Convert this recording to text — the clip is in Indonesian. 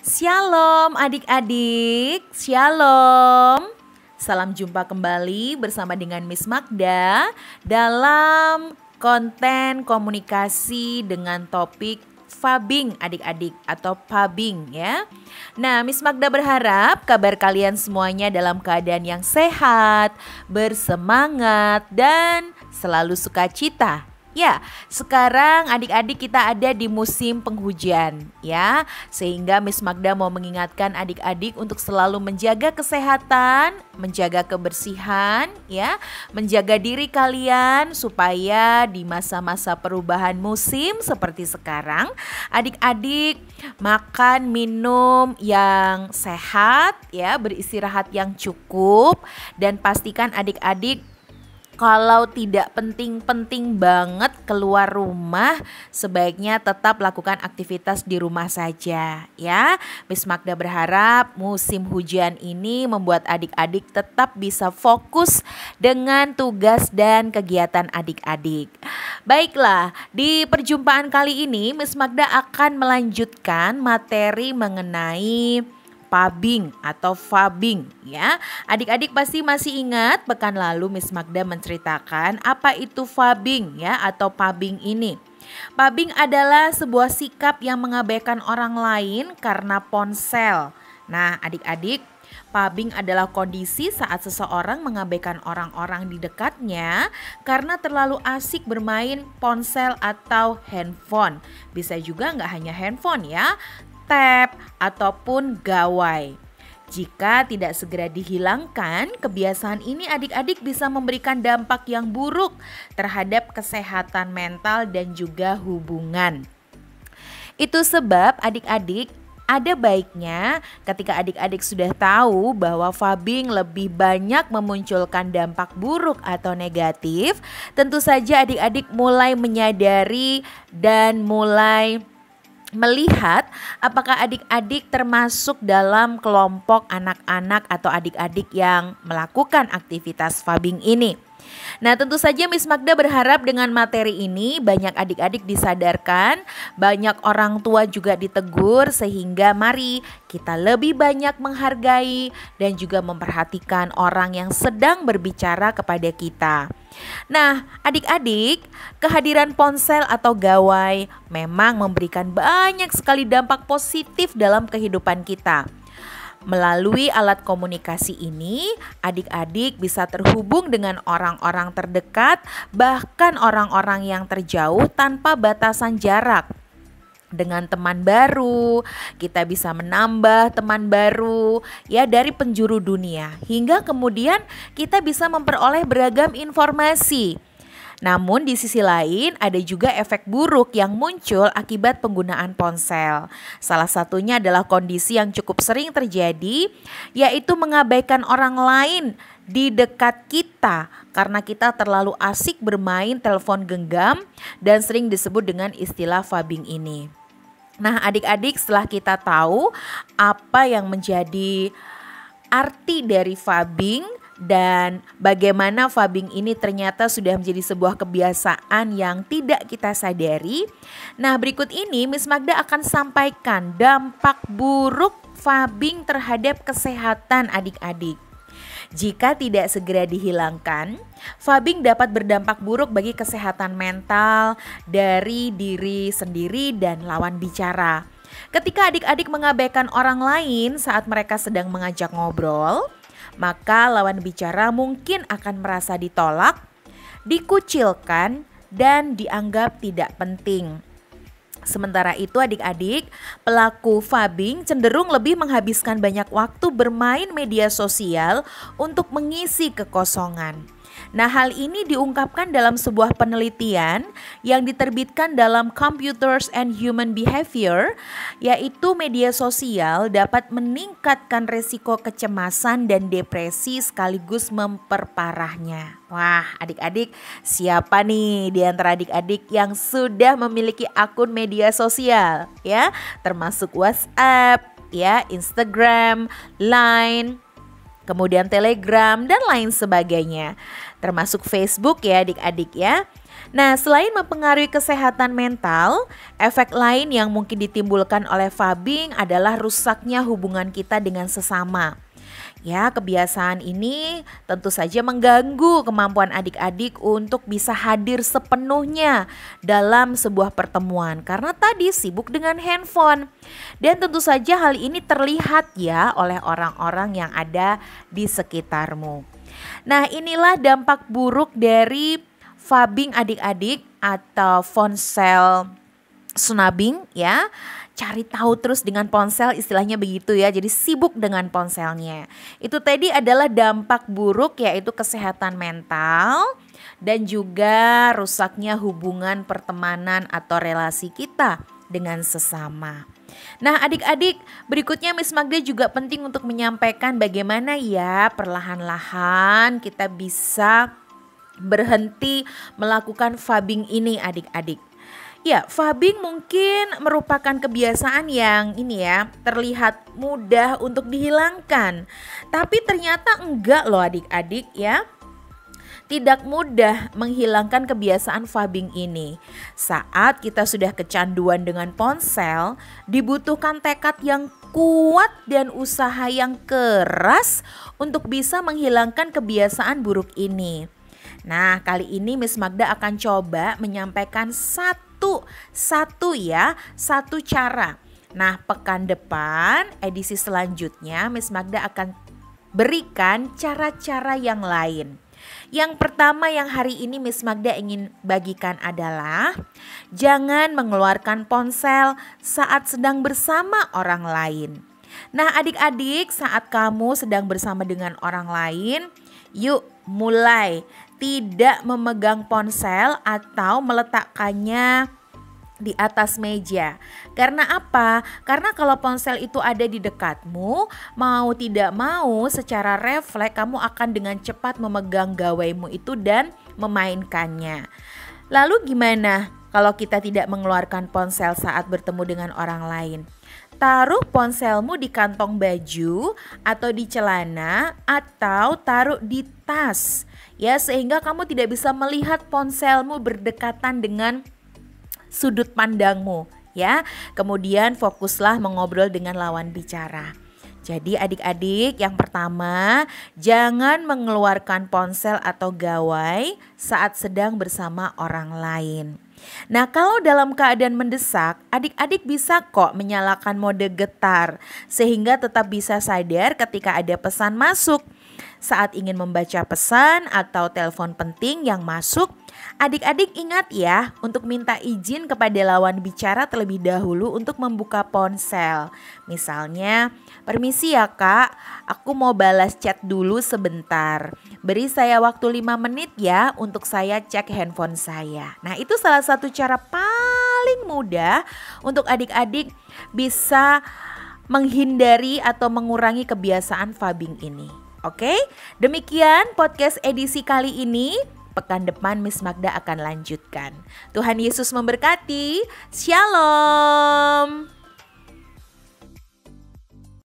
Shalom adik-adik, shalom. Salam jumpa kembali bersama dengan Miss Magda dalam konten komunikasi dengan topik Fabing adik-adik atau Pabing ya. Nah, Miss Magda berharap kabar kalian semuanya dalam keadaan yang sehat, bersemangat dan selalu sukacita. Ya, sekarang adik-adik kita ada di musim penghujan ya. Sehingga Miss Magda mau mengingatkan adik-adik untuk selalu menjaga kesehatan, menjaga kebersihan ya, menjaga diri kalian supaya di masa-masa perubahan musim seperti sekarang, adik-adik makan minum yang sehat ya, beristirahat yang cukup dan pastikan adik-adik kalau tidak penting-penting banget keluar rumah, sebaiknya tetap lakukan aktivitas di rumah saja ya. Miss Magda berharap musim hujan ini membuat adik-adik tetap bisa fokus dengan tugas dan kegiatan adik-adik. Baiklah, di perjumpaan kali ini Miss Magda akan melanjutkan materi mengenai Pabing atau Fabing ya. Adik-adik pasti masih ingat pekan lalu Miss Magda menceritakan apa itu Fabing ya atau Pabing ini. Pabing adalah sebuah sikap yang mengabaikan orang lain karena ponsel. Nah, adik-adik, Pabing adalah kondisi saat seseorang mengabaikan orang-orang di dekatnya karena terlalu asik bermain ponsel atau handphone. Bisa juga nggak hanya handphone ya, tab ataupun gawai. Jika tidak segera dihilangkan, kebiasaan ini adik-adik bisa memberikan dampak yang buruk terhadap kesehatan mental dan juga hubungan. Itu sebab adik-adik ada baiknya ketika adik-adik sudah tahu bahwa Fabing lebih banyak memunculkan dampak buruk atau negatif, tentu saja adik-adik mulai menyadari dan mulai melihat apakah adik-adik termasuk dalam kelompok anak-anak atau adik-adik yang melakukan aktivitas Fabing ini. Nah, tentu saja Miss Magda berharap dengan materi ini banyak adik-adik disadarkan, banyak orang tua juga ditegur sehingga mari kita lebih banyak menghargai dan juga memperhatikan orang yang sedang berbicara kepada kita. Nah, adik-adik, kehadiran ponsel atau gawai memang memberikan banyak sekali dampak positif dalam kehidupan kita. Melalui alat komunikasi ini, adik-adik bisa terhubung dengan orang-orang terdekat, bahkan orang-orang yang terjauh tanpa batasan jarak. Dengan teman baru, kita bisa menambah teman baru ya dari penjuru dunia, hingga kemudian kita bisa memperoleh beragam informasi. Namun di sisi lain ada juga efek buruk yang muncul akibat penggunaan ponsel. Salah satunya adalah kondisi yang cukup sering terjadi, yaitu mengabaikan orang lain di dekat kita karena kita terlalu asik bermain telepon genggam dan sering disebut dengan istilah Fabing ini. Nah, adik-adik, setelah kita tahu apa yang menjadi arti dari Fabing dan bagaimana Fabing ini ternyata sudah menjadi sebuah kebiasaan yang tidak kita sadari. Nah, berikut ini Miss Magda akan sampaikan dampak buruk Fabing terhadap kesehatan adik-adik. Jika tidak segera dihilangkan, Fabing dapat berdampak buruk bagi kesehatan mental dari diri sendiri dan lawan bicara. Ketika adik-adik mengabaikan orang lain saat mereka sedang mengajak ngobrol, maka lawan bicara mungkin akan merasa ditolak, dikucilkan, dan dianggap tidak penting. Sementara itu adik-adik, pelaku Fabing cenderung lebih menghabiskan banyak waktu bermain media sosial untuk mengisi kekosongan. Nah, hal ini diungkapkan dalam sebuah penelitian yang diterbitkan dalam Computers and Human Behavior, yaitu media sosial dapat meningkatkan resiko kecemasan dan depresi sekaligus memperparahnya. Wah, adik-adik, siapa nih di antara adik-adik yang sudah memiliki akun media sosial ya, termasuk WhatsApp, ya, Instagram, Line, kemudian Telegram dan lain sebagainya, termasuk Facebook ya adik-adik ya. Nah, selain mempengaruhi kesehatan mental, efek lain yang mungkin ditimbulkan oleh fabing adalah rusaknya hubungan kita dengan sesama. Ya, kebiasaan ini tentu saja mengganggu kemampuan adik-adik untuk bisa hadir sepenuhnya dalam sebuah pertemuan karena tadi sibuk dengan handphone. Dan tentu saja hal ini terlihat ya oleh orang-orang yang ada di sekitarmu. Nah, inilah dampak buruk dari fabing adik-adik atau ponsel snubbing ya. Cari tahu terus dengan ponsel, istilahnya begitu ya. Jadi sibuk dengan ponselnya. Itu tadi adalah dampak buruk, yaitu kesehatan mental dan juga rusaknya hubungan pertemanan atau relasi kita dengan sesama. Nah, adik-adik, berikutnya Miss Magda juga penting untuk menyampaikan bagaimana ya perlahan-lahan kita bisa berhenti melakukan fabing ini adik-adik. Ya, fabing mungkin merupakan kebiasaan yang ini ya terlihat mudah untuk dihilangkan. Tapi ternyata enggak loh adik-adik ya. Tidak mudah menghilangkan kebiasaan fabing ini. Saat kita sudah kecanduan dengan ponsel, dibutuhkan tekad yang kuat dan usaha yang keras untuk bisa menghilangkan kebiasaan buruk ini. Nah, kali ini Miss Magda akan coba menyampaikan satu cara. Nah, pekan depan edisi selanjutnya Miss Magda akan berikan cara-cara yang lain. Yang pertama yang hari ini Miss Magda ingin bagikan adalah jangan mengeluarkan ponsel saat sedang bersama orang lain. Nah, adik-adik, saat kamu sedang bersama dengan orang lain, yuk mulai tidak memegang ponsel atau meletakkannya di atas meja. Karena apa? Karena kalau ponsel itu ada di dekatmu, mau tidak mau secara refleks kamu akan dengan cepat memegang gawaimu itu dan memainkannya. Lalu gimana kalau kita tidak mengeluarkan ponsel saat bertemu dengan orang lain? Taruh ponselmu di kantong baju atau di celana atau taruh di tas. Ya, sehingga kamu tidak bisa melihat ponselmu berdekatan dengan sudut pandangmu ya. Kemudian fokuslah mengobrol dengan lawan bicara. Jadi adik-adik, yang pertama, jangan mengeluarkan ponsel atau gawai saat sedang bersama orang lain. Nah, kalau dalam keadaan mendesak, adik-adik bisa kok menyalakan mode getar sehingga tetap bisa sadar ketika ada pesan masuk. Saat ingin membaca pesan atau telepon penting yang masuk, adik-adik ingat ya untuk minta izin kepada lawan bicara terlebih dahulu untuk membuka ponsel. Misalnya, permisi ya kak, aku mau balas chat dulu sebentar. Beri saya waktu 5 menit ya untuk saya cek handphone saya. Nah, itu salah satu cara paling mudah untuk adik-adik bisa menghindari atau mengurangi kebiasaan fabing ini. Oke, demikian podcast edisi kali ini. Pekan depan Miss Magda akan lanjutkan. Tuhan Yesus memberkati. Shalom.